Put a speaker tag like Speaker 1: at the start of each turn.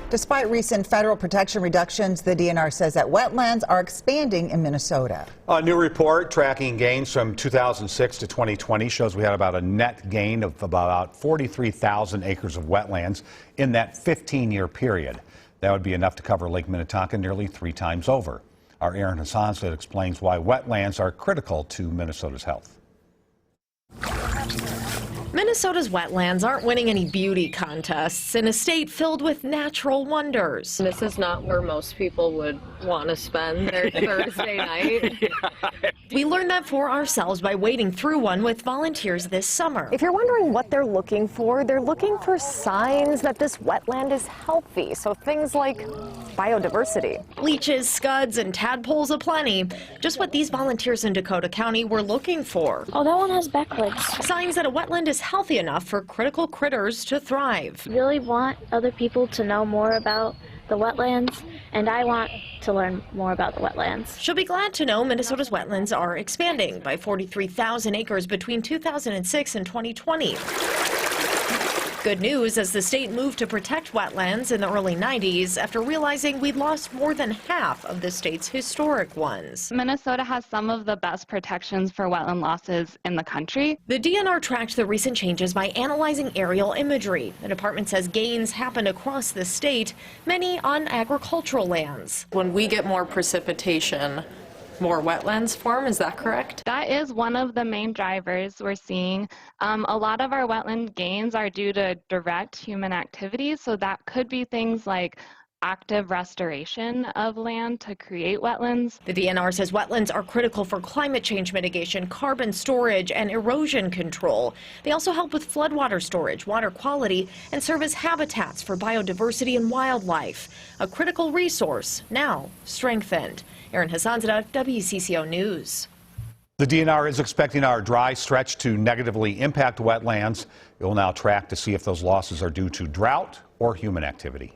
Speaker 1: Despite recent federal protection reductions, the DNR says that wetlands are expanding in Minnesota.
Speaker 2: A new report tracking gains from 2006 to 2020 shows we had about a net gain of about 43,000 acres of wetlands in that 15-year period. That would be enough to cover Lake Minnetonka nearly 3 times over. Our Aaron Hassan explains why wetlands are critical to Minnesota's health.
Speaker 3: Minnesota's wetlands aren't winning any beauty contests in a state filled with natural wonders.
Speaker 4: This is not where most people would want to spend their Thursday night.
Speaker 3: We learned that for ourselves by wading through one with volunteers this summer.
Speaker 5: If you're wondering what they're looking for signs that this wetland is healthy. So things like biodiversity.
Speaker 3: Leeches, scuds, and tadpoles aplenty. Just what these volunteers in Dakota County were looking for.
Speaker 6: Oh, that one has backlegs.
Speaker 3: Signs that a wetland is healthy enough for critical critters to thrive.
Speaker 6: Really want other people to know more about the wetlands, and I want to learn more about the wetlands.
Speaker 3: She'll be glad to know Minnesota's wetlands are expanding by 43,000 acres between 2006 and 2020. Good news as the state moved to protect wetlands in the early 90s after realizing we'd lost more than half of the state's historic ones.
Speaker 7: Minnesota has some of the best protections for wetland losses in the country.
Speaker 3: The DNR tracked the recent changes by analyzing aerial imagery. The department says gains happened across the state, many on agricultural lands.
Speaker 4: When we get more precipitation, more wetlands form, is that correct?
Speaker 7: That is one of the main drivers we're seeing. A lot of our wetland gains are due to direct human activities, so that could be things like active restoration of land to create wetlands.
Speaker 3: The DNR says wetlands are critical for climate change mitigation, carbon storage, and erosion control. They also help with floodwater storage, water quality, and serve as habitats for biodiversity and wildlife. A critical resource, now strengthened. Aaron Hassanzadeh, WCCO News.
Speaker 2: The DNR is expecting our dry stretch to negatively impact wetlands. It will now track to see if those losses are due to drought or human activity.